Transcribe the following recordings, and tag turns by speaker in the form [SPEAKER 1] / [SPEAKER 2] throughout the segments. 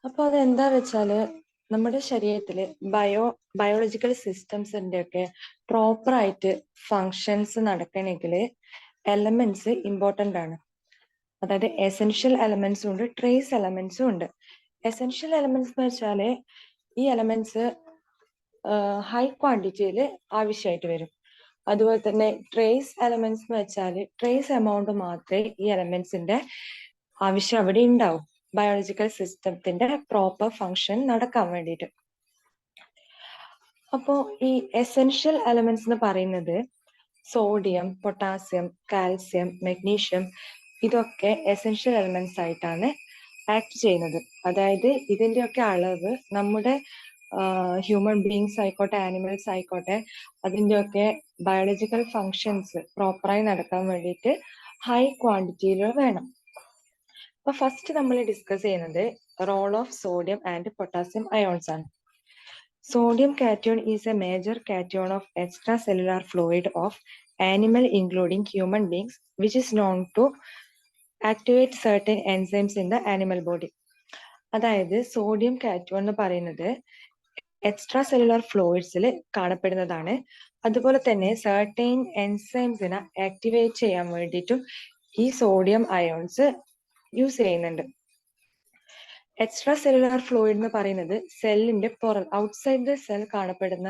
[SPEAKER 1] അപ്പൊ അതെന്താ വെച്ചാല് നമ്മുടെ ശരീരത്തില് ബയോളജിക്കൽ സിസ്റ്റംസിന്റെ ഒക്കെ പ്രോപ്പർ ആയിട്ട് ഫങ്ഷൻസ് നടക്കണമെങ്കിൽ എലമെന്റ്സ് ഇമ്പോർട്ടന്റ് ആണ്. അതായത് എസെൻഷ്യൽ എലമെന്റ്സും ഉണ്ട്, ട്രേസ് എലമെന്റ്സും ഉണ്ട്. എസെൻഷ്യൽ എലമെന്റ്സ് എന്ന് വെച്ചാല് ഈ എലമെന്റ്സ് ഹൈ ക്വാണ്ടിറ്റിയിൽ ആവശ്യമായിട്ട് വരും. അതുപോലെ തന്നെ ട്രേസ് എലമെന്റ്സ് എന്ന് വെച്ചാൽ ട്രേസ് എമൗണ്ട് മാത്രമേ ഈ എലമെന്റ്സിന്റെ ആവശ്യം അവിടെ ഉണ്ടാവും ബയോളജിക്കൽ സിസ്റ്റത്തിന്റെ പ്രോപ്പർ ഫങ്ഷൻ നടക്കാൻ വേണ്ടിയിട്ട്. അപ്പോ ഈ എസെൻഷ്യൽ എലമെന്റ്സ് എന്ന് പറയുന്നത് സോഡിയം, പൊട്ടാസ്യം, കാൽസ്യം, മെഗ്നീഷ്യം ഇതൊക്കെ എസെൻഷ്യൽ എലമെന്റ്സ് ആയിട്ടാണ് ആക്ട് ചെയ്യുന്നത്. അതായത് ഇതിന്റെയൊക്കെ അളവ് നമ്മുടെ ഹ്യൂമൻ ബീങ്സ് ആയിക്കോട്ടെ, ആനിമൽസ് ആയിക്കോട്ടെ, അതിൻ്റെയൊക്കെ ബയോളജിക്കൽ ഫങ്ഷൻസ് പ്രോപ്പറായി നടക്കാൻ വേണ്ടിയിട്ട് ഹൈ ക്വാണ്ടിറ്റിയിൽ വേണം. അപ്പൊ ഫസ്റ്റ് നമ്മൾ ഡിസ്കസ് ചെയ്യുന്നത് role of sodium and potassium ions ആണ്. Sodium cation is a major cation of extracellular fluid of animal including human beings, which is known to activate certain enzymes in the animal body. അതായത് sodium cation എന്ന് പറയുന്നത് extra cellular ഫ്ലൂയിഡ്സിൽ കാണപ്പെടുന്നതാണ്. അതുപോലെ തന്നെ certain എൻസൈംസിനെ activate ചെയ്യാൻ വേണ്ടിയിട്ടും ഈ sodium ions use ചെയ്യുന്നുണ്ട്. Extra cellular fluid എന്ന് പറയുന്നത് സെല്ലിന്റെ പുറം ഔട്ട്സൈഡ് ദ സെൽ കാണപ്പെടുന്ന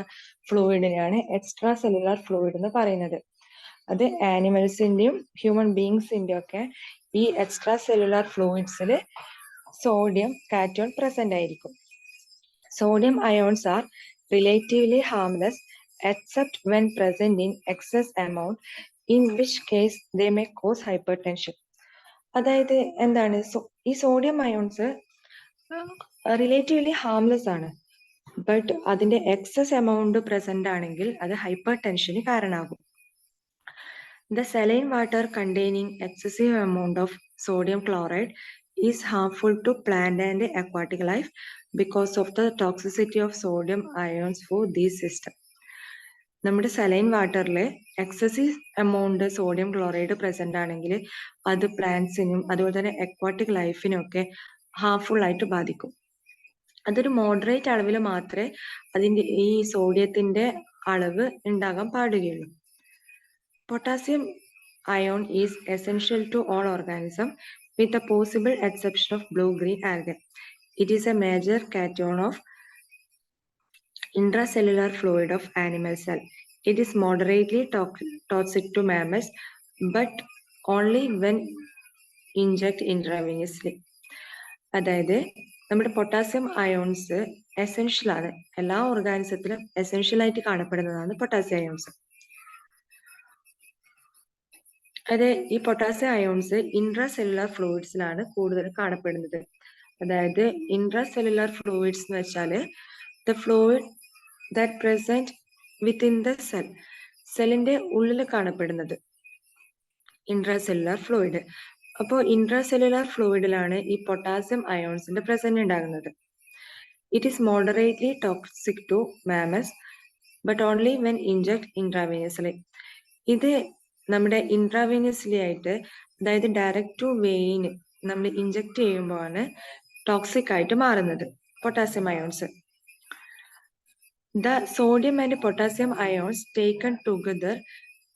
[SPEAKER 1] ഫ്ലൂയിഡിനെയാണ് എക്സ്ട്രാ സെല്ലുലാർ ഫ്ലൂയിഡ് എന്ന് പറയുന്നത്. അത് ആനിമൽസിന്റെയും ഹ്യൂമൻ ബീങ്സിന്റെയും ഒക്കെ ഈ എക്സ്ട്രാ സെല്ലുലാർ ഫ്ലൂയിഡ്സിൽ സോഡിയം കാറ്റോൺ പ്രസന്റ് ആയിരിക്കും. Sodium ions are relatively harmless except when present in excess amount, in which case they may cause hypertension. അതായത് എന്താണ്, ഈ സോഡിയം അയോൺസ് റിലേറ്റീവ്ലി ഹാർംലെസ് ആണ്. ബട്ട് അതിന്റെ എക്സസ് എമൗണ്ട് പ്രസന്റ് ആണെങ്കിൽ അത് hyper ടെൻഷന് കാരണമാകും. The saline water containing excessive amount of sodium chloride is harmful to plant and aquatic life because of the toxicity of sodium ions for these systems. നമ്മുടെ saline വാട്ടറിൽ excessive amount sodium chloride present ആണെങ്കിൽ അത് പ്ലാന്റ്സിനും അതുപോലെ തന്നെ aquatic ലൈഫിനും ഒക്കെ harmful ആയിട്ട് ബാധിക്കും. അതൊരു മോഡറേറ്റ് അളവിൽ മാത്രമേ അതിന്റെ ഈ സോഡിയത്തിന്റെ അളവ് ഉണ്ടാകാൻ പാടുകയുള്ളൂ. Potassium ion is essential to all organisms with the possible exception of blue-green algae. It is a major cation of intracellular fluid of animal cell. It is moderately toxic to mammals, but only when injected intravenously. അതായത് നമ്മുടെ potassium ions essential ആണ്, എല്ലാ ഓർഗാനിസത്തിലും essential ആയിട്ട് കാണപ്പെടുന്നതാണ് potassium ions. അത് ഈ potassium ions intracellular ഫ്ലൂയിഡ്സിലാണ് കൂടുതൽ കാണപ്പെടുന്നത്. അതായത് ഇൻട്രാസെല്ലുലാർ ഫ്ലൂയിഡ്സ് എന്ന് വെച്ചാൽ the fluid that present within the cell, സെല്ലിന്റെ ഉള്ളിൽ കാണപ്പെടുന്നത് ഇൻട്രാസെല്ലുലാർ ഫ്ലൂയിഡ്. അപ്പോൾ ഇൻട്രാസെല്ലുലാർ ഫ്ലൂയിഡിലാണ് ഈ പൊട്ടാസ്യം അയോൺസിന്റെ പ്രസന്റ് ഉണ്ടാകുന്നത്. It is moderately toxic to mammals but only when inject intravenously. ഇത് നമ്മുടെ ഇൻട്രാവേനിയസ്ലി ആയിട്ട്, അതായത് ഡയറക്റ്റ് ടു വെയിൻ നമ്മൾ ഇൻജെക്ട് ചെയ്യുമ്പോഴാണ് ടോക്സിക് ആയിട്ട് മാറുന്നത് potassium ions. The sodium and potassium ions taken together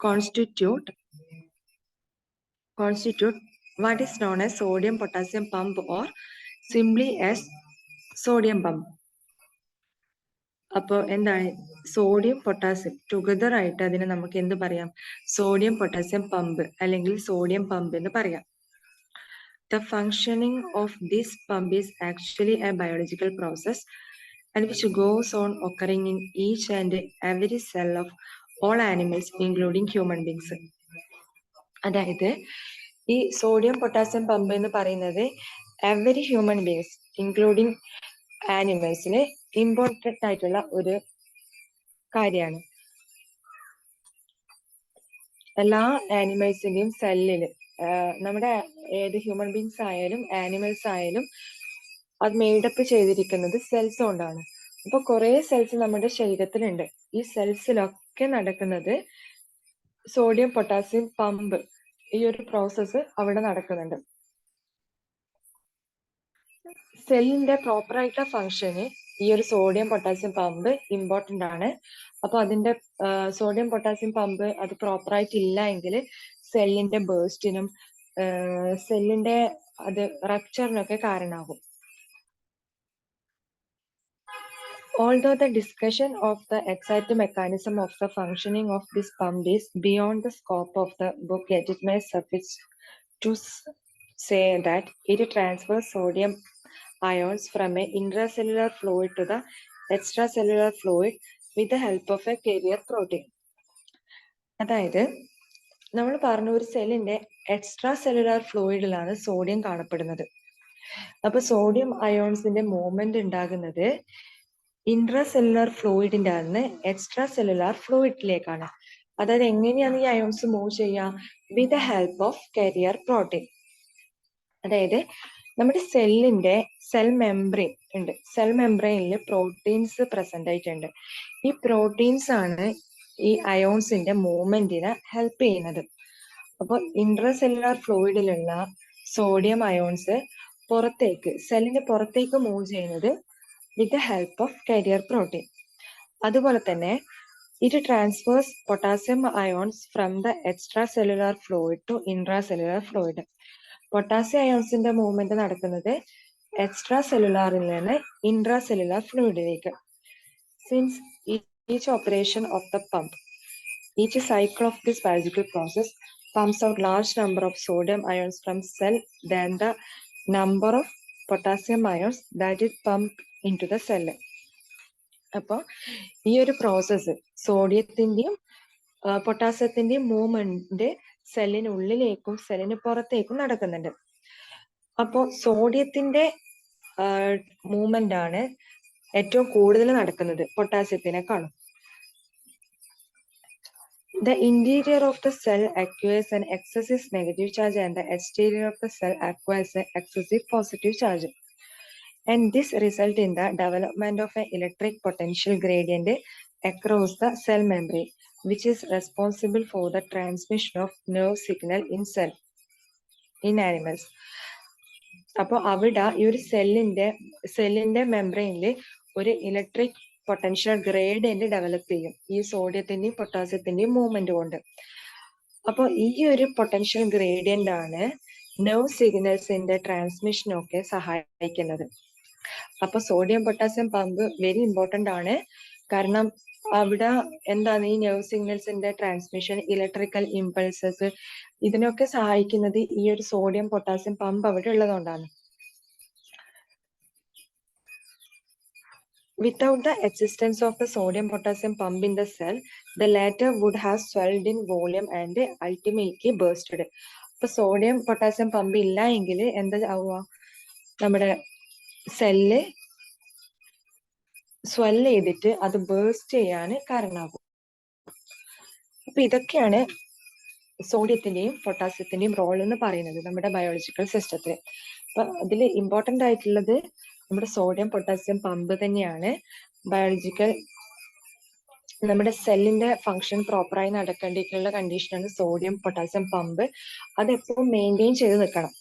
[SPEAKER 1] constitute what is known as sodium potassium pump or simply as sodium pump. അപ്പോൾ എന്താണ് സോഡിയം പൊട്ടാസ്യം ടുഗദർ ആയിട്ട് അതിനെ നമുക്ക് എന്ത് പറയാം, സോഡിയം പൊട്ടാസ്യം പമ്പ് അല്ലെങ്കിൽ സോഡിയം പമ്പ് എന്ന് പറയാം. The functioning of this pump is actually a biological process and which goes on occurring in each and every cell of all animals including human beings. അതായത് ഈ sodium potassium pump എന്ന് പറയുന്നത് every human beings including ആനിമൽസിന് important ആയിട്ടുള്ള ഒരു കാര്യമാണ്. എല്ലാ ആനിമൽസിന്റെയും സെല്ലില്, നമ്മുടെ ഏത് ഹ്യൂമൻ ബീങ്സ് ആയാലും ആനിമൽസ് ആയാലും അത് മെയ്ഡപ്പ് ചെയ്തിരിക്കുന്നത് സെൽസ് കൊണ്ടാണ്. അപ്പൊ കുറെ സെൽസ് നമ്മുടെ ശരീരത്തിലുണ്ട്. ഈ സെൽസിലൊക്കെ നടക്കുന്നത് സോഡിയം പൊട്ടാസ്യം പമ്പ്, ഈ ഒരു പ്രോസസ്സ് അവിടെ നടക്കുന്നുണ്ട്. സെല്ലിന്റെ പ്രോപ്പർ ആയിട്ടുള്ള ഫംഗ്ഷന് ഈ ഒരു സോഡിയം പൊട്ടാസ്യം പമ്പ് ഇമ്പോർട്ടന്റ് ആണ്. അപ്പൊ അതിന്റെ സോഡിയം പൊട്ടാസ്യം പമ്പ് അത് പ്രോപ്പർ ആയിട്ട് ഇല്ല എങ്കിൽ സെല്ലിന്റെ ബേസ്റ്റിനും സെല്ലിന്റെ അത് റപ്ചറിനൊക്കെ കാരണമാകും. Although the discussion of the exact mechanism of the functioning of this pump is beyond the scope of the book, yet it may suffice to say that it transfers sodium ions from an intracellular fluid to the extracellular fluid with the help of a carrier protein. അതായത് നമ്മൾ പറഞ്ഞ ഒരു സെല്ലിന്റെ extra cellular ഫ്ലൂയിഡിലാണ് sodium കാണപ്പെടുന്നത്. അപ്പൊ sodium അയോൺസിന്റെ movement ഉണ്ടാകുന്നത് intracellular ഫ്ലൂയിഡിന്റെ ആണ് extra cellular ഫ്ലൂയിഡിലേക്കാണ്. അതായത് എങ്ങനെയാണ് ഈ അയോൺസ് മൂവ് ചെയ്യുക? വിത്ത് the help of carrier protein. അതായത് നമ്മുടെ സെല്ലിന്റെ സെൽ മെംബ്രെയിൻ ഉണ്ട്. സെൽ മെംബ്രെയിനിൽ പ്രോട്ടീൻസ് പ്രസന്റ് ആയിട്ടുണ്ട്. ഈ പ്രോട്ടീൻസ് ആണ് ഈ അയോൺസിന്റെ മൂവ്മെന്റിനെ ഹെൽപ്പ് ചെയ്യുന്നത്. അപ്പോൾ ഇൻട്രാസെല്ലുലാർ ഫ്ലൂയിഡിലുള്ള സോഡിയം അയോൺസ് പുറത്തേക്ക് സെല്ലിന്റെ പുറത്തേക്ക് മൂവ് ചെയ്യുന്നത് with the help of carrier protein. അതുപോലെ തന്നെ it transfers potassium ions from the extra cellular fluid to intracellular fluid. Potassium അയോൺസിന്റെ മൂവ്മെന്റ് നടക്കുന്നത് എക്സ്ട്രാ സെല്ലുലാറിൽ നിന്ന് ഇൻട്രാസെല്ലുലാർ ഫ്ലൂയിഡിലേക്ക്. Since each operation of the pump, each cycle of this biological process pumps out large number of sodium ions from cell than the number of potassium ions that it pumped into the cell. അപ്പോൾ ഈ ഒരു process സോഡിയത്തിന്റെയും പൊട്ടാസ്യത്തിന്റെയും movement സെല്ലിനുള്ളിലേക്കും സെല്ലിന് പുറത്തേക്കും നടക്കുന്നുണ്ട്. അപ്പോൾ സോഡിയത്തിന്റെ movement ആണ് ഏറ്റവും കൂടുതൽ നടക്കുന്നത് പൊട്ടാസ്യത്തിനെക്കാളും. The interior of the cell acquires an excessive negative charge and the exterior of the cell acquires an excessive positive charge. And this results in the development of an electric potential gradient across the cell membrane, which is responsible for the transmission of nerve signal in animals. അപ്പോൾ അവിടെ ഈ ഒരു സെല്ലിന്റെ മെംബ്രെയിനിൽ ഒരു electric potential gradient develop ചെയ്യും ഈ സോഡിയത്തിന്റെയും പൊട്ടാസ്യത്തിന്റെയും movement കൊണ്ട്. അപ്പോൾ ഈ ഒരു പൊട്ടൻഷ്യൽ ഗ്രേഡിയന്റ് ആണ് നെർവ് സിഗ്നൽസിന്റെ ട്രാൻസ്മിഷനൊക്കെ സഹായിക്കുന്നത്. അപ്പൊ sodium potassium pump very important ആണ്. കാരണം അവിടെ എന്താണ് ഈ നെർവ് സിഗ്നൽസിന്റെ ട്രാൻസ്മിഷൻ, ഇലക്ട്രിക്കൽ ഇമ്പൾസസ് ഇതിനൊക്കെ സഹായിക്കുന്നത് ഈ ഒരു സോഡിയം പൊട്ടാസ്യം പമ്പ് അവിടെ ഉള്ളതുകൊണ്ടാണ്. Without the existence of the sodium potassium pump in the cell, the latter would have swelled in volume and ultimately bursted. അപ്പൊ സോഡിയം പൊട്ടാസ്യം പമ്പ് ഇല്ല എങ്കിൽ എന്താ ആവുക? നമ്മുടെ സെല്ല് സ്വെല്ല് ചെയ്തിട്ട് അത് ബേസ്റ്റ് ചെയ്യാൻ കാരണമാകും. അപ്പൊ ഇതൊക്കെയാണ് സോഡിയത്തിന്റെയും പൊട്ടാസ്യത്തിന്റെയും റോൾ എന്ന് പറയുന്നത് നമ്മുടെ ബയോളജിക്കൽ സിസ്റ്റത്തിൽ. അപ്പൊ അതിൽ ഇമ്പോർട്ടന്റ് ആയിട്ടുള്ളത് നമ്മുടെ സോഡിയം പൊട്ടാസ്യം പമ്പ് തന്നെയാണ്. ബയോളജിക്കൽ നമ്മുടെ സെല്ലിന്റെ ഫംഗ്ഷൻ പ്രോപ്പറായി നടക്കേണ്ടിയിട്ടുള്ള കണ്ടീഷനാണ് സോഡിയം പൊട്ടാസ്യം പമ്പ്. അത് എപ്പോഴും മെയിൻറ്റെയിൻ ചെയ്ത് നിൽക്കണം.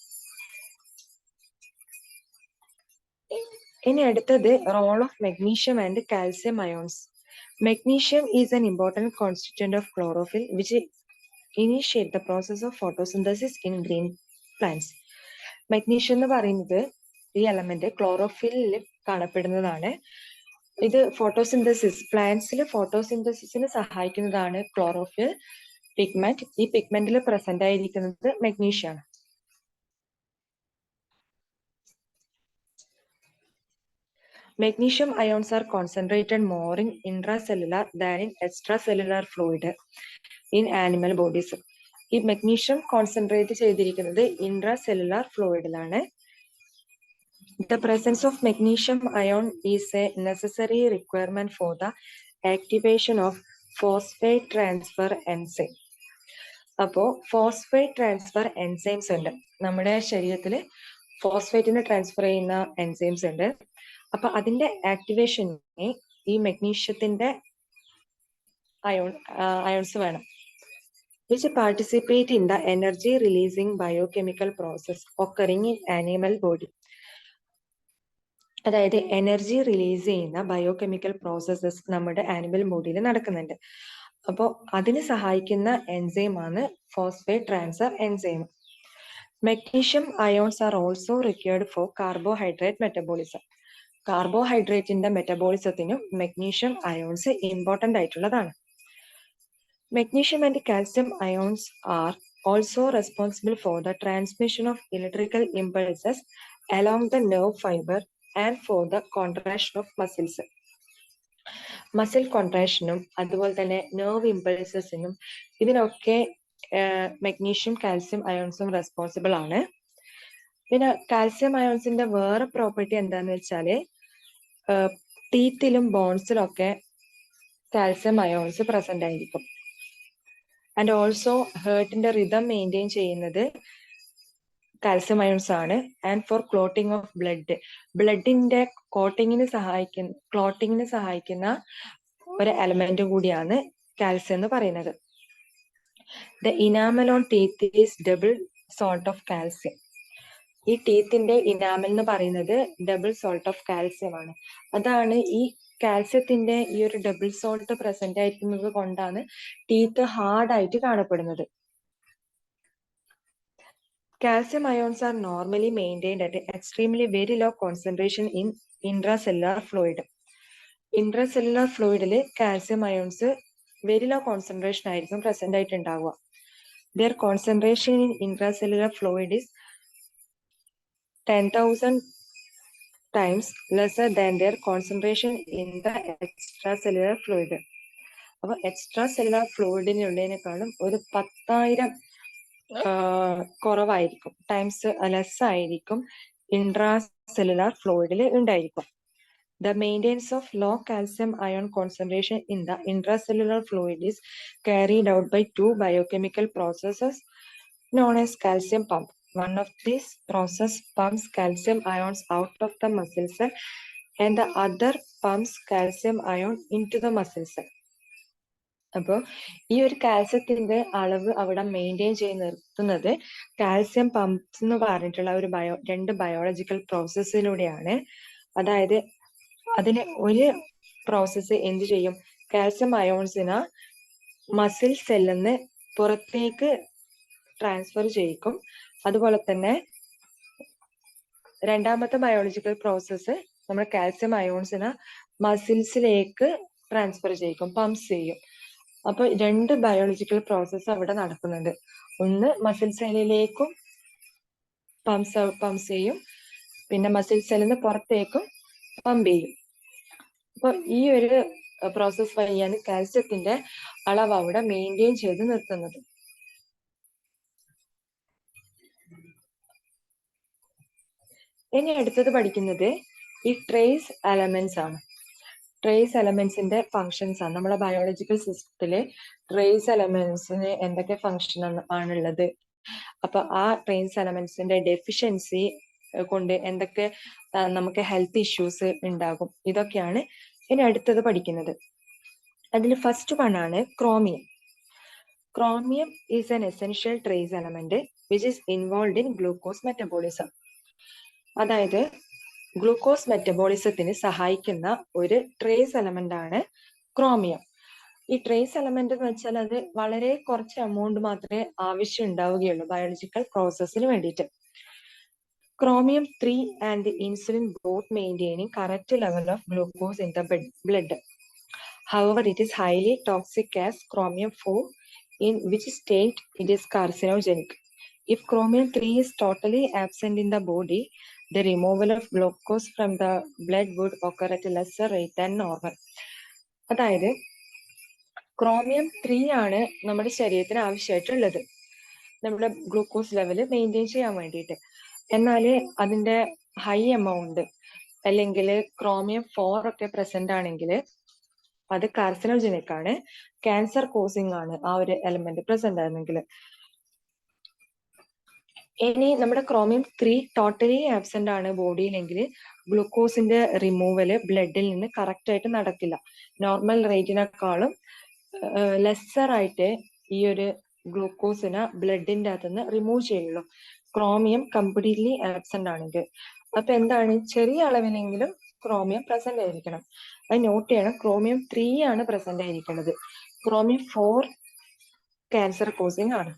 [SPEAKER 1] ഇനി അടുത്തത് role of magnesium and calcium ions. Magnesium is an important constituent of chlorophyll which initiate the process of photosynthesis in green plants. Magnesium എന്ന് പറയുന്നത് ഈ എലമെന്റ് ക്ലോറോഫില്ലിൽ കാണപ്പെടുന്നതാണ്. ഇത് ഫോട്ടോസിന്തസിസ് പ്ലാന്റ്സിൽ ഫോട്ടോസിന്തസിസിന് സഹായിക്കുന്നതാണ് ക്ലോറോഫിൽ പിഗ്മെന്റ്. ഈ പിഗ്മെന്റിൽ പ്രസന്റ് ആയിരിക്കുന്നത് മെഗ്നീഷ്യം ആണ്. Magnesium ions are concentrated more in intracellular than in extracellular fluid in animal bodies. ഈ magnesium concentrate ചെയ്തിരിക്കുന്നത് intracellular ഫ്ലൂയിഡിലാണ്. The presence of magnesium ion is a necessary requirement for the activation of phosphate transfer enzyme. അപ്പോൾ phosphate transfer enzymes ഉണ്ട് നമ്മുടെ ശരീരത്തിൽ. ഫോസ്ഫേറ്റിനെ transfer ചെയ്യുന്ന enzymes ഉണ്ട്. അപ്പൊ അതിന്റെ ആക്ടിവേഷന് ഈ മെഗ്നീഷ്യത്തിന്റെ അയോൺസ് വേണം. which participate in the energy releasing biochemical process occurring in animal body. അതായത് എനർജി റിലീസ് ചെയ്യുന്ന ബയോകെമിക്കൽ പ്രോസസ്സസ് നമ്മുടെ ആനിമൽ ബോഡിയിൽ നടക്കുന്നുണ്ട്. അപ്പോൾ അതിന് സഹായിക്കുന്ന എൻസൈമാണ് phosphate transfer enzyme. Magnesium ions are also required for carbohydrate metabolism. കാർബോഹൈഡ്രേറ്റിന്റെ മെറ്റബോളിസത്തിനും മെഗ്നീഷ്യം അയോൺസ് ഇമ്പോർട്ടന്റ് ആയിട്ടുള്ളതാണ്. Magnesium and calcium ions are also responsible for the transmission of electrical impulses along the nerve fiber and for the contraction of muscles. Muscle കോൺട്രാക്ഷനും അതുപോലെ തന്നെ nerve ഇമ്പൾസസിനും ഇതിനൊക്കെ magnesium calcium അയോൺസും responsible ആണ്. പിന്നെ calcium അയോൺസിന്റെ വേറെ property എന്താന്ന് വെച്ചാല് ടീത്തിലും ബോൺസിലും ഒക്കെ കാൽസ്യം അയോൺസ് പ്രസന്റ് ആയിരിക്കും. ആൻഡ് ഓൾസോ ഹേർട്ടിന്റെ റിതം മെയിൻറ്റെയിൻ ചെയ്യുന്നത് കാൽസ്യം അയോൺസ് ആണ്. ആൻഡ് ഫോർ ക്ലോട്ടിംഗ് ഓഫ് ബ്ലഡിന്റെ ക്ലോട്ടിങ്ങിന് സഹായിക്കുന്ന ഒരു എലമെന്റ് കൂടിയാണ് കാൽസ്യം എന്ന് പറയുന്നത്. The enamel on teeth is double salt of calcium. ഈ ടീത്തിന്റെ ഇനാമൽ എന്ന് പറയുന്നത് ഡബിൾ സോൾട്ട് ഓഫ് കാൽസ്യം ആണ്. അതാണ് ഈ കാൽസ്യത്തിന്റെ ഈ ഒരു ഡബിൾ സോൾട്ട് പ്രസന്റ് ആയിരിക്കുന്നത് കൊണ്ടാണ് ടീത്ത് ഹാർഡ് ആയിട്ട് കാണപ്പെടുന്നത്. Calcium ions are normally maintained at extremely very low concentration in intracellular fluid. Intracellular fluidല് calcium ions very low concentration ആയിരിക്കും പ്രസന്റ് ആയിട്ട് ഉണ്ടാവുക. Their concentration in intracellular fluid is 10,000 times lesser than their concentration in the extracellular fluid. അപ്പൊ extra cellular ഫ്ലൂയിഡിനുള്ളതിനേക്കാളും ഒരു 10,000 കുറവായിരിക്കും, times less ആയിരിക്കും intracellular ഫ്ലൂയിഡിൽ ഉണ്ടായിരിക്കും. The maintenance of low calcium ion concentration in the intracellular fluid is carried out by two biochemical processes known as calcium pump. One of these process pumps calcium ions out of the muscle cell and the other pumps calcium ion into the muscle cell. അപ്പോൾ ഈ ഒരു കാൽസ്യത്തിന്റെ അളവ് അവിടെ maintain ചെയ്ത് നിർത്തുന്നത് calcium pumps എന്ന് പറഞ്ഞിട്ടുള്ള ഒരു രണ്ട് ബയോളജിക്കൽ പ്രോസസ്സിലൂടെയാണ്. അതായത് അതിന് ഒരു പ്രോസസ്സ് എന്ത് ചെയ്യും, കാൽസ്യം അയോൺസിനെ മസിൽ സെല്ലിൽ നിന്ന് പുറത്തേക്ക് ട്രാൻസ്ഫർ ചെയ്യിക്കും. അതുപോലെ തന്നെ രണ്ടാമത്തെ ബയോളജിക്കൽ പ്രോസസ്സ് നമ്മൾ കാൽസ്യം അയോൺസിനെ മസിൽസിലേക്ക് ട്രാൻസ്ഫർ ചെയ്യിക്കും, പമ്പ്സ് ചെയ്യും. അപ്പൊ രണ്ട് ബയോളജിക്കൽ പ്രോസസ്സ് അവിടെ നടക്കുന്നുണ്ട്. ഒന്ന് മസിൽ സെല്ലിലേക്കും പമ്പ്സ് ചെയ്യും, പിന്നെ മസിൽ സെല്ലിൽ നിന്ന് പുറത്തേക്കും പമ്പ് ചെയ്യും. അപ്പൊ ഈ ഒരു പ്രോസസ് വഴിയാണ് കാൽസ്യത്തിന്റെ അളവ് അവിടെ മെയിൻറ്റെയിൻ ചെയ്ത് നിർത്തുന്നത്. ഇനി അടുത്തത് പഠിക്കുന്നത് ഈ ട്രേസ് എലമെന്റ്സ് ആണ്. ട്രേസ് എലമെന്റ്സിന്റെ ഫങ്ഷൻസ് ആണ്. നമ്മളെ ബയോളജിക്കൽ സിസ്റ്റത്തില് ട്രേസ് എലമെന്റ്സിന് എന്തൊക്കെ ഫങ്ഷൻ ആണുള്ളത്, അപ്പൊ ആ ട്രേസ് എലമെന്റ്സിന്റെ ഡെഫിഷ്യൻസി കൊണ്ട് എന്തൊക്കെ നമുക്ക് ഹെൽത്ത് ഇഷ്യൂസ് ഉണ്ടാകും, ഇതൊക്കെയാണ് ഇനി അടുത്തത് പഠിക്കുന്നത്. അതിൽ ഫസ്റ്റ് വൺ ആണ് chromium. Chromium is an essential trace element which is involve in glucose metabolism. അതായത് ഗ്ലൂക്കോസ് മെറ്റബോളിസത്തിന് സഹായിക്കുന്ന ഒരു ട്രേസ് എലമെന്റ് ആണ് ക്രോമിയം. ഈ ട്രേസ് എലമെന്റ് എന്ന് വെച്ചാൽ അത് വളരെ കുറച്ച് എമൗണ്ട് മാത്രമേ ആവശ്യം ഉണ്ടാവുകയുള്ളൂ ബയോളജിക്കൽ പ്രോസസ്സിന് വേണ്ടിയിട്ട്. Chromium 3 and the insulin both maintaining correct level of glucose in the blood. However, it is highly toxic as chromium 4, in which state it is carcinogenic. If chromium 3 is totally absent in the body, the removal of glucose from the blood would occur at a lesser rate than normal. അതായത് chromium 3 ആണ് നമ്മുടെ ശരീരത്തിന് ആവശ്യമായിട്ടുള്ളത്, നമ്മുടെ glucose level maintain ചെയ്യാൻ വേണ്ടിയിട്ട്. എന്നാൽ അതിന്റെ ഹൈ എമൗണ്ട് അല്ലെങ്കിൽ ക്രോമിയം 4 ഒക്കെ പ്രസന്റ് ആണെങ്കിൽ അത് കാർസിനോജനിക് ആണ്, ക്യാൻസർ കോസിംഗ് ആണ് ആ ഒരു എലമെന്റ് പ്രസന്റ് ആണെങ്കിൽ. ഇനി നമ്മുടെ ക്രോമിയം 3 ടോട്ടലി ആബ്സെന്റ് ആണ് ബോഡിയിലെങ്കിൽ ഗ്ലൂക്കോസിന്റെ റിമൂവല് ബ്ലഡിൽ നിന്ന് കറക്റ്റ് ആയിട്ട് നടക്കില്ല. നോർമൽ റേറ്റിനേക്കാളും ലെസ്സർ ആയിട്ട് ഈ ഒരു ഗ്ലൂക്കോസിനെ ബ്ലഡിന്റെ അകത്തുനിന്ന് റിമൂവ് ചെയ്യുള്ളൂ ക്രോമിയം കംപ്ലീറ്റ്ലി ആബ്സെന്റ് ആണെങ്കിൽ. അപ്പൊ എന്താണ്, ചെറിയ അളവിലെങ്കിലും ക്രോമിയം പ്രസന്റ് ആയിരിക്കണം. അത് നോട്ട് ചെയ്യണം. ക്രോമിയം 3 ആണ് പ്രസന്റ് ആയിരിക്കുന്നത്. ക്രോമിയം 4 ക്യാൻസർ കോസിങ് ആണ്.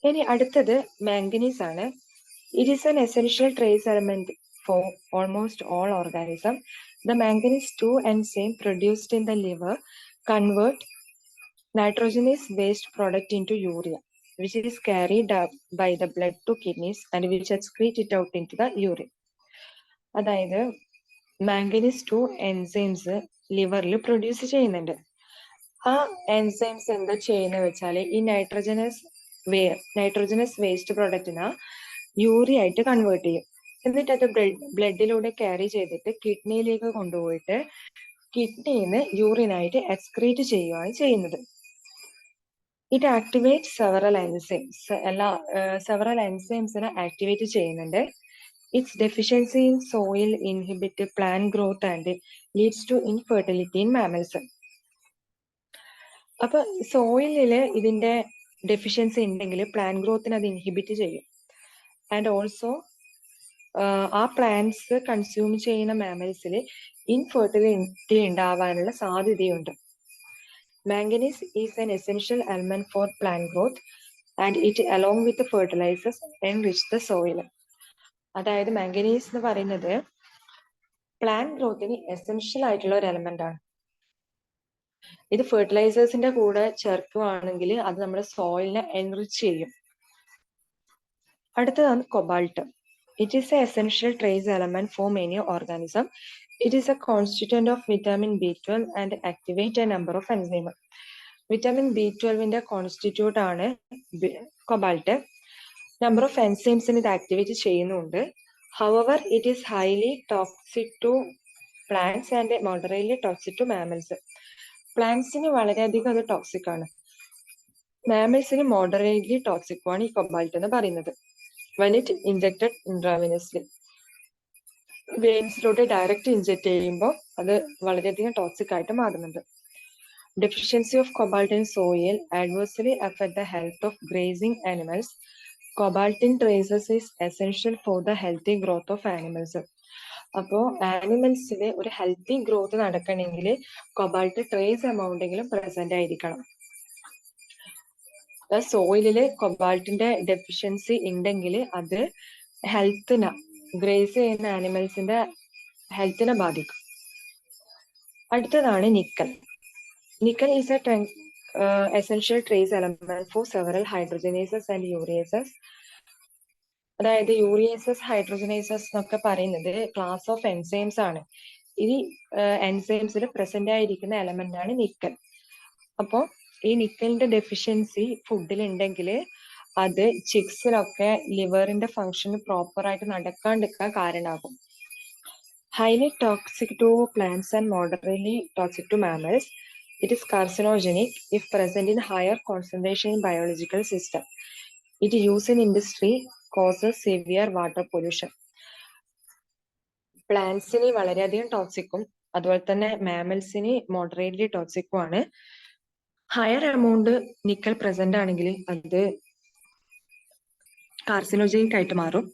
[SPEAKER 1] ഇനി അടുത്തത് മാംഗനീസ് ആണ്. It is an essential trace element for almost all organism. The manganese 2 enzyme produced in the liver convert nitrogenous waste product into urea, which is carried up by the blood to kidneys and which excrete it out into the urine. അതായത് manganese 2 enzymes ലിവറിൽ produce ചെയ്യുന്നുണ്ട്. ആ enzymes എന്താ ചെയ്യുന്നത് വെച്ചാൽ ഈ nitrogenase waste പ്രൊഡക്റ്റിനെ urea ആയിട്ട് convert ചെയ്യും. എന്നിട്ട് അത് ബ്ലഡിലൂടെ ക്യാരി ചെയ്തിട്ട് കിഡ്നിയിലേക്ക് കൊണ്ടുപോയിട്ട് കിഡ്നിന്ന് യൂറിനായിട്ട് എക്സ്ക്രീറ്റ് ചെയ്യുകയാണ് ചെയ്യുന്നത്. ഇറ്റ് ആക്ടിവേറ്റ് സെവറൽ എൻസൈംസിനെ ആക്ടിവേറ്റ് ചെയ്യുന്നുണ്ട്. Its deficiency in soil inhibit plant growth and leads to infertility in mammals. അപ്പൊ സോയിലില് ഇതിന്റെ ഡെഫിഷ്യൻസി ഉണ്ടെങ്കിൽ പ്ലാന്റ് ഗ്രോത്തിനെ അത് ഇൻഹിബിറ്റ് ചെയ്യും. ആൻഡ് ഓൾസോ ആ പ്ലാന്റ്സ് കൺസ്യൂം ചെയ്യുന്ന മാമൽസിൽ ഇൻഫെർട്ടിലിറ്റി ഉണ്ടാവാനുള്ള സാധ്യതയുണ്ട്. Manganese is an essential element for plant growth and it along with the fertilizers enrich the soil. അതായത് മാംഗനീസ് എന്ന് പറയുന്നത് പ്ലാന്റ് ഗ്രോത്തിന് എസെൻഷ്യൽ ആയിട്ടുള്ള ഒരു എലമെന്റ് ആണ്. ഇത് ഫെർട്ടിലൈസേഴ്സിന്റെ കൂടെ ചേർക്കുകയാണെങ്കിൽ അത് നമ്മുടെ സോയിലിനെ എൻറിച്ച് ചെയ്യും. അടുത്തതാണ് cobalt. It is an essential trace element for many organisms. It is a constituent of vitamin B12 and activate a number of enzymes. Vitamin B12ന്റെ കോൺസ്റ്റിറ്റ്യൂട്ട് ആണ് കൊബാൾട്ട്. നമ്പർ ഓഫ് എൻസൈംസിന് ഇത് ആക്ടിവേറ്റ് ചെയ്യുന്നുണ്ട്. However it is highly toxic to plants and moderately toxic to mammals. പ്ലാന്റ്സിന് വളരെയധികം അത് toxic ആണ്. മാമൽസിന് moderately toxic ആണ് ഈ കൊബാൾട്ട് എന്ന് പറയുന്നത്. When it injected intravenously, വെയിൻസിലോട്ട് ഡയറക്റ്റ് ഇൻജെക്ട് ചെയ്യുമ്പോൾ അത് വളരെയധികം ടോക്സിക് ആയിട്ട് മാറുന്നുണ്ട്. Deficiency of cobalt in soil adversely affect the health of grazing animals. Cobalt in traces is essential for the healthy growth of animals. അപ്പോൾ ആനിമൽസിന് ഒരു ഹെൽത്തി ഗ്രോത്ത് നടക്കണമെങ്കിൽ cobalt trace എമൗണ്ടെങ്കിലും present ആയിരിക്കണം. സോയിലില് കൊബാൾട്ടിന്റെ deficiency ഉണ്ടെങ്കിൽ അത് ഹെൽത്തിനെ, ഗ്രേസ് ചെയ്യുന്ന ആനിമൽസിന്റെ ഹെൽത്തിനെ ബാധിക്കും. അടുത്തതാണ് nickel. Nickel is a essential trace element for several hydrogenases and ureases. അതായത് യൂറിയേസസ്, ഹൈഡ്രോജനേസസ് എന്നൊക്കെ പറയുന്നത് ക്ലാസ് ഓഫ് എൻസൈംസ് ആണ്. ഈ എൻസൈംസിൽ പ്രസന്റ് ആയിരിക്കുന്ന എലമെന്റ് ആണ് നിക്കൽ. അപ്പോൾ ഈ നിക്കലിന്റെ ഡെഫിഷ്യൻസി ഫുഡിൽ ഉണ്ടെങ്കിൽ അത് ചിക്സിനൊക്കെ ലിവറിന്റെ ഫങ്ഷൻ പ്രോപ്പർ ആയിട്ട് നടക്കാണ്ടിരിക്കാൻ കാരണമാകും. Highly toxic to plants and moderately toxic to mammals. It is carcinogenic if present in higher concentration in biological system. It is used in industry, causes severe water pollution. പ്ലാന്റ്സിന് വളരെയധികം ടോക്സിക്കും അതുപോലെ തന്നെ മാമൽസിന് moderately ടോക്സിക്കും ആണ്. Higher amount nickel present ആണെങ്കിൽ അത് carcinogenic ആയിട്ട് മാറും.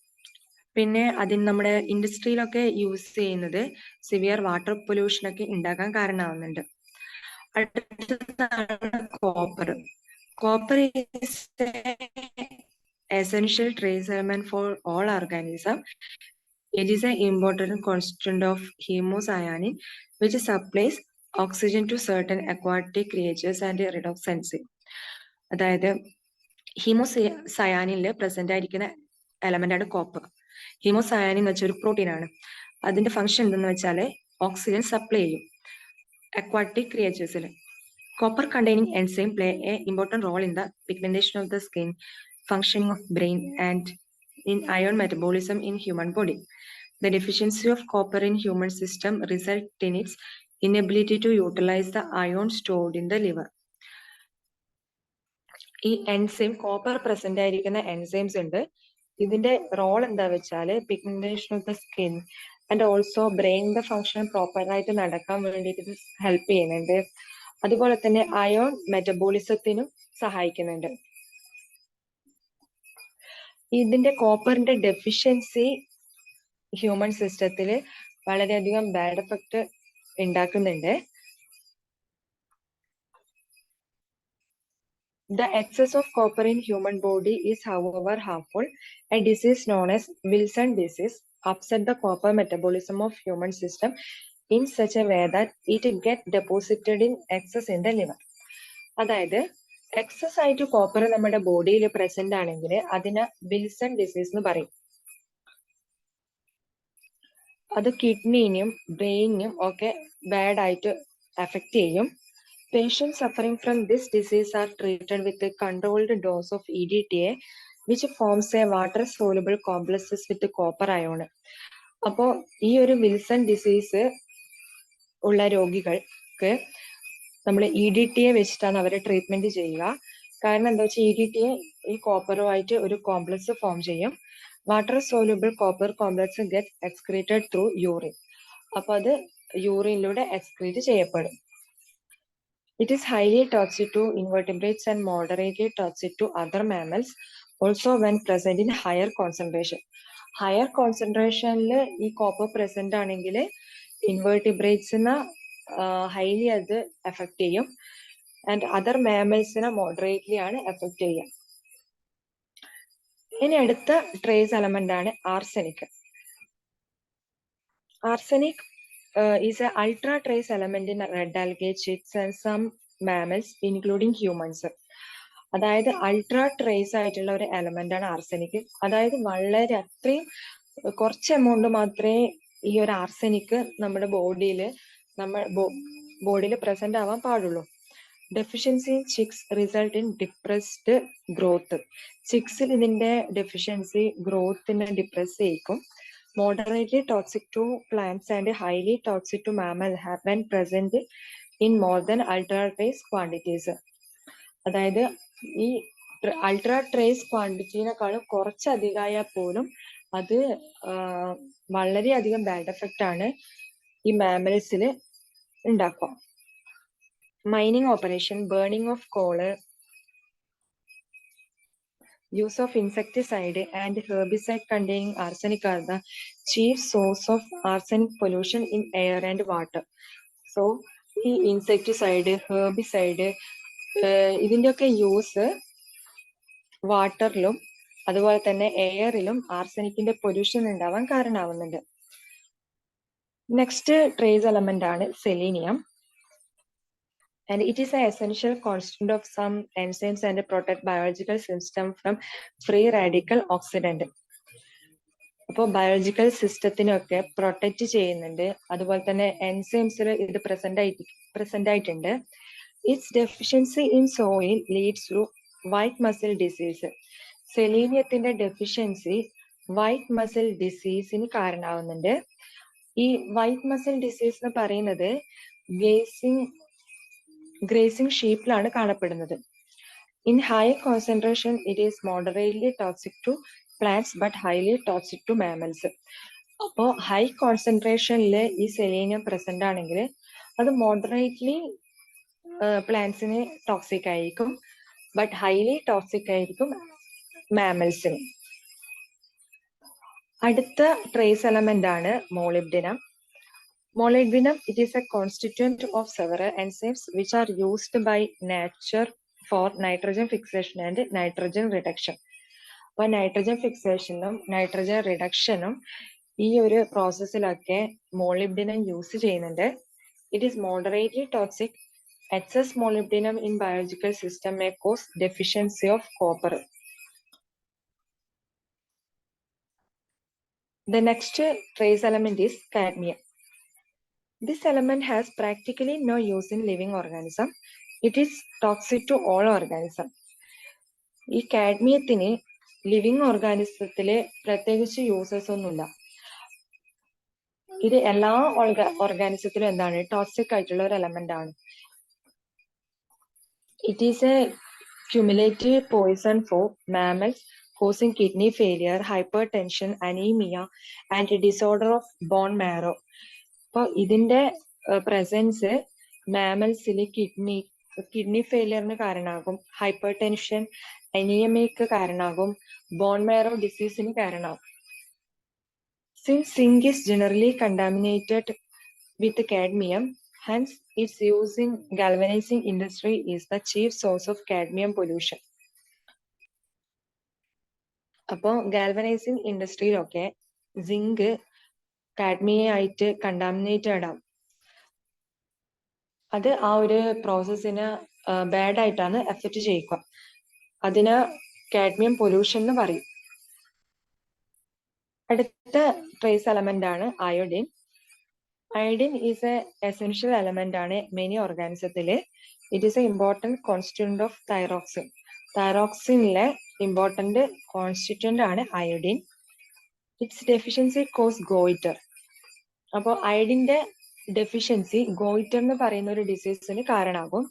[SPEAKER 1] പിന്നെ അതിന് നമ്മുടെ ഇൻഡസ്ട്രിയിലൊക്കെ യൂസ് ചെയ്യുന്നത് സിവിയർ വാട്ടർ പൊല്യൂഷൻ ഒക്കെ ഉണ്ടാക്കാൻ കാരണമാവുന്നുണ്ട്. അടുത്തതാണ് copper. Copper is essential trace element for all organisms. It is an important constituent of hemocyanin, which supplies oxygen to certain aquatic creatures and redox enzyme. അതായത് ഹീമോസയാനിൽ പ്രസന്റ് ആയിരിക്കുന്ന element ആണ് copper. Haemocyanin എന്ന് വെച്ചാൽ ഒരു protein ആണ്. അതിന്റെ function എന്തെന്ന് വെച്ചാൽ ഓക്സിജൻ സപ്ലൈ ചെയ്യും aquatic creatures. Copper containing enzyme play an important role in the pigmentation of the skin, functioning of brain, and in iron metabolism in human body. The deficiency of copper in human system result in its inability to utilize the iron stored in the liver. ഈ enzyme copper present ആയിരിക്കുന്ന enzymes ഉണ്ട്. ഇതിന്റെ role എന്താ വെച്ചാൽ pigmentation of the skin and also ബ്രെയിനിന്റെ function proper ആയിട്ട് നടക്കാൻ വേണ്ടിയിട്ട് ഇത് ഹെൽപ്പ് ചെയ്യുന്നുണ്ട്. അതുപോലെ തന്നെ അയോൺ മെറ്റബോളിസത്തിനും സഹായിക്കുന്നുണ്ട്. ഇതിന്റെ കോപ്പറിന്റെ ഡെഫിഷ്യൻസി ഹ്യൂമൻ സിസ്റ്റത്തിൽ വളരെയധികം ബാഡ് എഫക്റ്റ് ഉണ്ടാക്കുന്നുണ്ട്. The excess of copper in human body is, however, harmful. A disease known as Wilson disease upset the copper metabolism of human system in such a way that it get deposited in excess in the liver. അതായത് excess ആയിട്ട് copper നമ്മുടെ ബോഡിയിൽ present ആണെങ്കിൽ അതിനെ Wilson disease എന്ന് പറയും. അത് കിഡ്നിനും ബ്രെയിനും ഒക്കെ ബാഡ് ആയിട്ട് അഫക്റ്റ് ചെയ്യും. Patients suffering from this disease are treated with a controlled dose of EDTA, which forms a water-soluble complexes with copper ion. അപ്പോൾ ഈ ഒരു വിൽസൺ ഡിസീസ് ഉള്ള രോഗികൾക്ക് നമ്മൾ EDTA വെച്ചിട്ടാണ് അവരെ ട്രീറ്റ്മെന്റ് ചെയ്യുക. കാരണം എന്താ വെച്ചാൽ EDTA ഈ കോപ്പറുമായിട്ട് ഒരു കോംപ്ലക്സ് ഫോം ചെയ്യും. Water soluble copper complex get excreted through urine. അപ്പൊ അത് യൂറിനിലൂടെ എക്സ്ക്രീറ്റ് ചെയ്യപ്പെടും. It is highly toxic to invertebrates and moderately toxic to other mammals, also when present in higher concentration. Higher concentration ഈ copper present ആണെങ്കിൽ ഇൻവേർട്ടിബ്രേറ്റ്സിനെ highly അത് effect ചെയ്യും and other മാമൽസിനെ moderately ആണ് effect ചെയ്യുക. ഇനി അടുത്ത ട്രേസ് എലമെന്റ് ആണ് arsenic. Arsenic is an ultra trace element in red algae, chicks and some mammals, including humans. അതായത് അൾട്രാ ട്രേസ് ആയിട്ടുള്ള ഒരു എലമെന്റ് ആണ് ആർസെനിക്. അതായത് വളരെ അത്രയും കുറച്ച് എമൗണ്ട് മാത്രമേ ഈ ഒരു ആർസെനിക് നമ്മുടെ ബോഡിയിൽ പ്രസന്റ് ആവാൻ പാടുള്ളൂ. Deficiency in chicks result in depressed growth. ചിക്സിൽ ഇതിന്റെ ഡെഫിഷ്യൻസി ഗ്രോത്തിനെ ഡിപ്രസ് ചെയ്യിക്കും. Moderately toxic to plants and highly toxic to mammals have been present in more than ultra trace quantities. അതായത് ഈ അൾട്രാ ട്രേസ് ക്വാണ്ടിറ്റിനെക്കാളും കുറച്ചധികമായാൽ പോലും അത് വളരെയധികം ബാഡ് എഫക്റ്റ് ആണ് ഈ മാമൽസിൽ ഉണ്ടാക്കുക. Mining operation, burning of call, use of insecticide and herbicide containing arsenic are the chief source of arsenic pollution in air and water. So, ഈ insecticide, herbicide ഇതിൻ്റെയൊക്കെ യൂസ് വാട്ടറിലും അതുപോലെ തന്നെ എയറിലും ആർസെനിക്കിന്റെ പൊല്യൂഷൻ ഉണ്ടാവാൻ കാരണമാവുന്നുണ്ട്. നെക്സ്റ്റ് ട്രേസ് എലമെന്റ് ആണ് selenium. And it is an essential constituent of some enzymes and protect biological system from free radical oxidant. അപ്പോൾ biological സിസ്റ്റത്തിനൊക്കെ protect ചെയ്യുന്നുണ്ട്. അതുപോലെ തന്നെ എൻസൈംസിൽ ഇത് പ്രസന്റ് ആയിട്ടുണ്ട്. Its deficiency in soil leads to white muscle disease. സെലീനിയത്തിന്റെ ഡെഫിഷ്യൻസി വൈറ്റ് മസിൽ ഡിസീസിന് കാരണമാവുന്നുണ്ട്. ഈ വൈറ്റ് മസിൽ ഡിസീസ് എന്ന് പറയുന്നത് ഗ്രേസിംഗ് ഷീപ്പിലാണ് കാണപ്പെടുന്നത്. In high concentration it is moderately toxic to plants but highly toxic to mammals. അപ്പോൾ ഹൈ കോൺസെൻട്രേഷനിൽ ഈ സെലീനിയം പ്രസന്റ് ആണെങ്കിൽ അത് മോഡറേറ്റ്ലി പ്ലാന്റ്സിന് ടോക്സിക് ആയിരിക്കും, ബട്ട് ഹൈലി ടോക്സിക് ആയിരിക്കും മാമൽസിന്. അടുത്ത ട്രേസ് എലമെന്റ് ആണ് molybdenum. Molybdenum, it is a constituent of several enzymes which are used by nature for nitrogen fixation and nitrogen reduction. അപ്പോൾ നൈട്രജൻ ഫിക്സേഷനും നൈട്രജൻ റിഡക്ഷനും ഈ ഒരു പ്രോസസ്സിലൊക്കെ മോളിബ്ഡിനം യൂസ് ചെയ്യുന്നുണ്ട്. It is moderately toxic. Excess molybdenum in biological system may cause deficiency of copper. The next trace element is cadmium. This element has practically no use in living organism. It is toxic to all organisms. ഈ കാഡ്മിയത്തിന് living ഓർഗാനിസത്തില് പ്രത്യേകിച്ച് uses ഒന്നുമില്ല. ഇത് എല്ലാ ഓർഗാനിസത്തിലും എന്താണ് toxic ആയിട്ടുള്ള ഒരു element ആണ്. It is a cumulative poison for mammals causing kidney failure, hypertension, anemia and disorder of bone marrow. അപ്പോൾ ഇതിന്റെ പ്രസൻസ് മാമൽസിൽ കിഡ്നി ഫെയിലിയറിന് കാരണമാകും. ഹൈപ്പർ ടെൻഷൻ, അനീമിയക്ക് കാരണമാകും, ബോൺ മാരോ ഡിസീസിന് കാരണമാകും. Since zinc is generally contaminated with cadmium, hence its use in galvanizing industry is the chief source of cadmium pollution. അപ്പോൾ ഗാൽവനൈസിങ് ഇൻഡസ്ട്രിയിലൊക്കെ zinc cadmium ആയിട്ട് contaminated ആവും. അത് ആ ഒരു പ്രോസസ്സിനെ ബാഡ് ആയിട്ടാണ് എഫക്റ്റ് ചെയ്യുക. അതിന് കാഡ്മിയം പൊല്യൂഷൻ എന്ന് പറയും. അടുത്ത ട്രേസ് എലമെന്റ് ആണ് iodine. Iodine is a essential element ആണ് മെനി ഓർഗാനിസത്തില്. It is a important constituent of thyroxine. തൈറോക്സിനിലെ ഇമ്പോർട്ടന്റ് കോൺസ്റ്റിറ്റ്യൂന്റ് ആണ് iodine. Its deficiency cause goitre. അപ്പോൾ അയോഡിന്റെ ഡെഫിഷ്യൻസി ഗോയിറ്റർ എന്ന് പറയുന്ന ഒരു ഡിസീസിന് കാരണമാകും.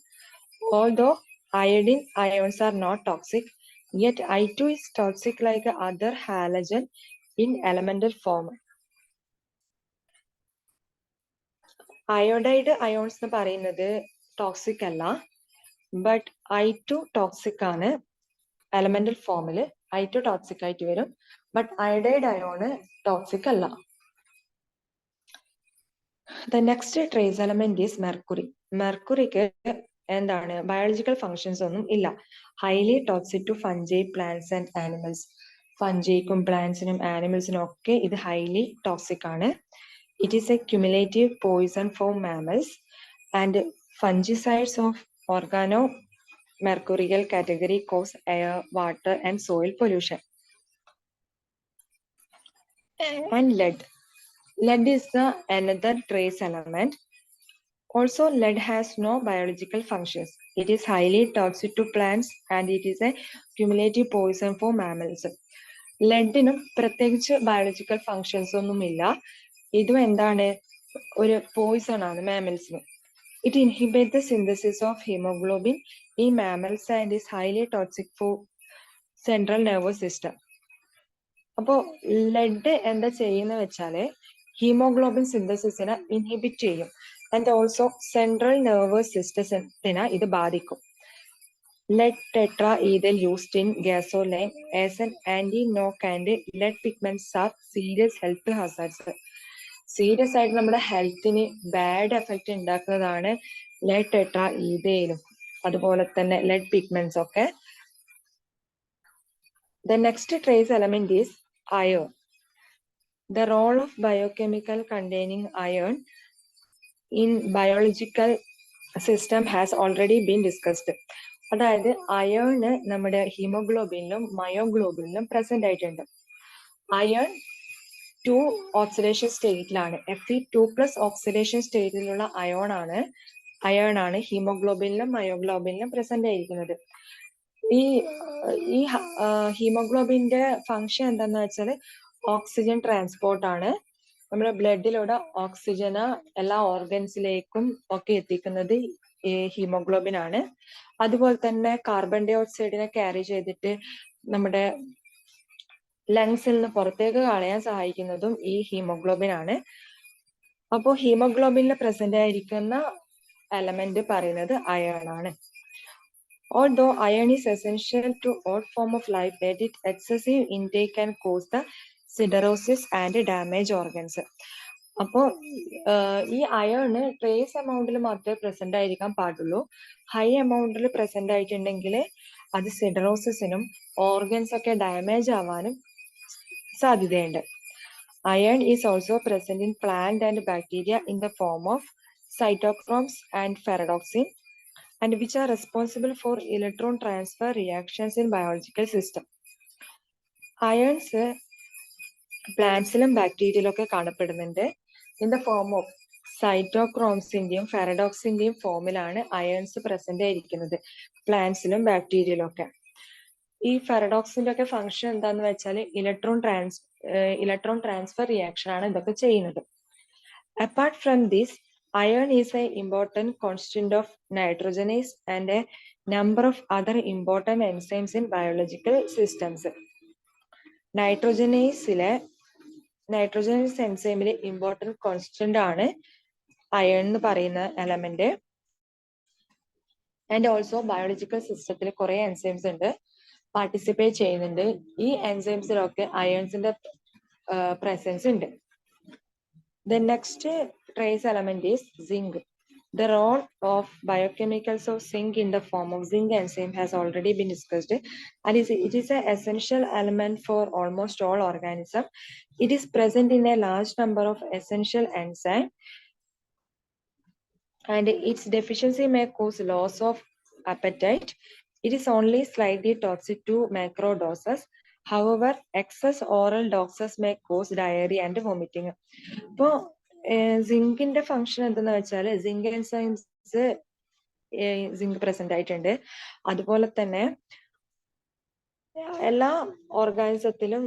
[SPEAKER 1] Although iodine ions are not toxic, yet I2 is toxic like other halogen in elemental form. Iodide ions എന്ന് പറയുന്നത് ടോക്സിക് അല്ല, ബട്ട് I2 ടോക്സിക് ആണ്. എലമെന്റൽ ഫോമിൽ I2 ടോക്സിക് ആയിട്ട് വരും, ബട്ട് അയോഡൈഡ് അയോണ് ടോക്സിക് അല്ല. The next trace element is mercury. മെർക്കുറിക്ക് എന്താണ് ബയോളജിക്കൽ ഫങ്ഷൻസ് ഒന്നും ഇല്ല. Highly toxic to fungi, plants and animals. ഫംജിക്കും പ്ലാന്റ്സിനും ആനിമൽസിനും ഒക്കെ ഇത് ഹൈലി ടോക്സിക് ആണ്. It is a cumulative poison for mammals and fungicides of organomercurial category cause air, water and soil pollution. And lead. Lead is another trace element. Also, lead has no biological functions. It is highly toxic to plants and it is a cumulative poison for mammals. ലെഡിനും പ്രത്യേകിച്ച് biological functions ഒന്നുമില്ല. ഇതും എന്താണ്, ഒരു poison ആണ് മാമൽസിന്. It inhibit the synthesis of haemoglobin in mammals and is highly toxic for central nervous system. അപ്പോൾ lead എന്താ ചെയ്യുന്ന വെച്ചാല് ഹീമോഗ്ലോബിൻ സിന്തസിസിനെ ഇൻഹിബിറ്റ് ചെയ്യും. ആൻഡ് ഓൾസോ സെൻട്രൽ നെർവസ് സിസ്റ്റത്തിനെ ഇത് ബാധിക്കും. Lead tetraethyl used in gasoline as an antiknock and lead pigments are serious health hazards. Serious ആയിട്ട് നമ്മുടെ ഹെൽത്തിന് ബാഡ് എഫക്റ്റ് ഉണ്ടാക്കുന്നതാണ് ലെഡ് ടെട്രാ ഈതയിലും അതുപോലെ തന്നെ ലെഡ് പിഗ്മെന്റ്സ് ഒക്കെ. The next trace element is iron. The role of biochemical containing iron in biological system has already been discussed. അതായത് iron നമ്മുടെ ഹീമോഗ്ലോബിനിലും മയോഗ്ലോബിനിലും പ്രസന്റ് ആയിട്ടുണ്ട്. അയേൺ 2 ഓക്സിഡേഷൻ സ്റ്റേറ്റിലാണ്, Fe2+ ഓക്സിഡേഷൻ സ്റ്റേറ്റിലുള്ള അയേൺ ആണ് ഹീമോഗ്ലോബിനിലും മയോഗ്ലോബിനിലും പ്രസന്റ് ആയിരിക്കുന്നത്. ഈ ഹീമോഗ്ലോബിന്റെ ഫങ്ഷൻ എന്താന്ന് വെച്ചാൽ ഓക്സിജൻ ട്രാൻസ്പോർട്ട് ആണ്. നമ്മുടെ ബ്ലഡിലൂടെ ഓക്സിജന് എല്ലാ ഓർഗൻസിലേക്കും ഒക്കെ എത്തിക്കുന്നത് ഈ ഹീമോഗ്ലോബിൻ ആണ്. അതുപോലെ തന്നെ കാർബൺ ഡൈ ഓക്സൈഡിനെ ക്യാരി ചെയ്തിട്ട് നമ്മുടെ ലങ്സിൽ നിന്ന് പുറത്തേക്ക് കളയാൻ സഹായിക്കുന്നതും ഈ ഹീമോഗ്ലോബിൻ ആണ്. അപ്പോൾ ഹീമോഗ്ലോബിനിൽ പ്രസന്റ് ആയിരിക്കുന്ന എലമെന്റ് പറയുന്നത് അയൺ ആണ്. Although iron is essential to all form of life, that its excessive intake can cause the siderosis and damage organs. അപ്പോൾ ഈ അയേണ് ട്രേസ് എമൗണ്ടിൽ മാത്രമേ പ്രസന്റ് ആയിരിക്കാൻ പാടുള്ളൂ. ഹൈ എമൗണ്ടിൽ പ്രസന്റ് ആയിട്ടുണ്ടെങ്കിൽ അത് സിഡറോസിസിനും ഓർഗൻസ് ഒക്കെ ഡാമേജ് ആവാനും സാധ്യതയുണ്ട്. Iron is also present in plant and bacteria in the form of cytochromes and ferredoxin, and which are responsible for electron transfer reactions in biological system. Ions പ്ലാന്റ്സിലും ബാക്ടീരിയയിലും ഒക്കെ കാണപ്പെടുന്നുണ്ട്. In the form of സൈറ്റോക്രോംസിന്റെയും ഫെറഡോക്സിന്റെയും ഫോമിലാണ് ions present ആയിരിക്കുന്നത് പ്ലാന്റ്സിലും ബാക്ടീരിയയിലും ഒക്കെ. ഈ ഫെറഡോക്സിന്റെ ഒക്കെ function എന്താന്ന് വെച്ചാൽ electron transfer reaction ആണ് ഇതൊക്കെ ചെയ്യുന്നത്. Apart from this, iron is an important constituent of nitrogenase and a number of other important enzymes in biological systems. Nitrogenase എൻസൈമിലെ ഇമ്പോർട്ടൻറ്റ് കോൺസ്റ്റന്റ് ആണ് അയൺ എന്ന് പറയുന്ന എലമെന്റ്. ആൻഡ് ഓൾസോ ബയോളജിക്കൽ സിസ്റ്റത്തിൽ കുറെ enzymes ഉണ്ട്. പാർട്ടിസിപ്പേറ്റ് ചെയ്യുന്നുണ്ട്. ഈ എൻസൈംസിലൊക്കെ അയൺസിന്റെ presence ഉണ്ട്. The next trace element is zinc. The role of biochemicals of zinc in the form of zinc enzyme has already been discussed, and it is an essential element for almost all organisms. It is present in a large number of essential enzymes, and its deficiency may cause loss of appetite. It is only slightly toxic to macrodoses. However, excess oral doses may cause diarrhea and vomiting. ഇപ്പോൾ സിങ്കിന്റെ function എന്തെന്ന് വെച്ചാൽ zinc enzymes zinc present ആയിട്ടുണ്ട്. അതുപോലെ തന്നെ എല്ലാ ഓർഗാനിസത്തിലും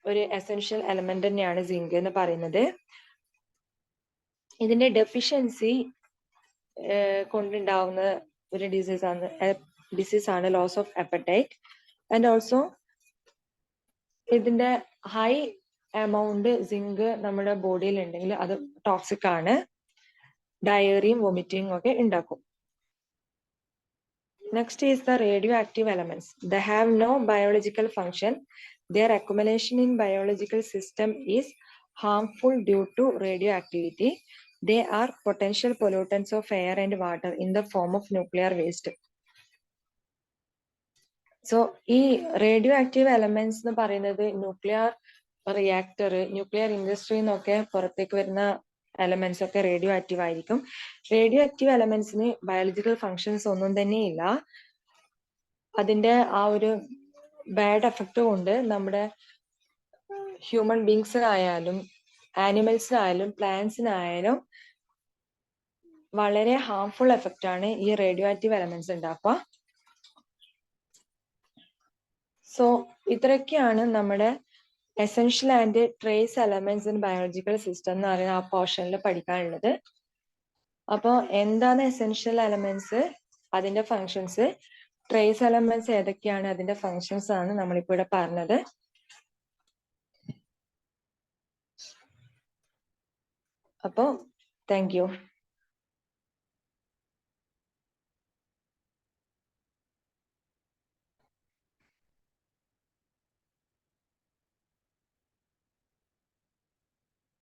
[SPEAKER 1] ഒരു essential element തന്നെയാണ് zinc എന്ന് പറയുന്നത്. ഇതിന്റെ ഡെഫിഷ്യൻസി കൊണ്ടുണ്ടാവുന്ന ഒരു ഡിസീസാണ് loss of appetite. And also ഇതിന്റെ ഹൈ എമൗണ്ട് സിങ്ക് നമ്മുടെ ബോഡിയിൽ ഉണ്ടെങ്കിൽ അത് ടോക്സിക് ആണ്, ഡയറിയും വൊമിറ്റിംഗ് ഒക്കെ ഉണ്ടാക്കും. Next is the radioactive elements. They have no biological function. Their accumulation in biological system is harmful due to radioactivity. They are potential pollutants of air and water in the form of nuclear waste. So, ഈ radio active elements എന്ന് പറയുന്നത് nuclear reactor, nuclear industry എന്നൊക്കെ പുറത്തേക്ക് വരുന്ന elements ഒക്കെ radio active ആയിരിക്കും. Radio active എലമെന്റ്സിന് biological functions ഒന്നും തന്നെ ഇല്ല. അതിന്റെ ആ ഒരു ബാഡ് എഫക്റ്റ് കൊണ്ട് നമ്മുടെ ഹ്യൂമൻ ബീങ്സിനായാലും ആനിമൽസിനായാലും പ്ലാന്റ്സിനായാലും വളരെ ഹാർംഫുൾ എഫക്റ്റ് ആണ് ഈ റേഡിയോ ആക്റ്റീവ് എലമെന്റ്സ് ഉണ്ടാക്കുക. സോ ഇത്രയൊക്കെയാണ് നമ്മുടെ essential and trace elements in biological system എന്ന് പറയുന്ന ആ പോർഷനിൽ പഠിക്കാനുള്ളത്. അപ്പോൾ എന്താണ് എസെൻഷ്യൽ എലമെന്റ്സ്, അതിന്റെ ഫങ്ഷൻസ്, ട്രേസ് എലമെന്റ്സ് ഏതൊക്കെയാണ്, അതിന്റെ ഫങ്ഷൻസ് ആണ് നമ്മളിപ്പോ ഇവിടെ പറഞ്ഞത്. അപ്പോൾ താങ്ക് യു.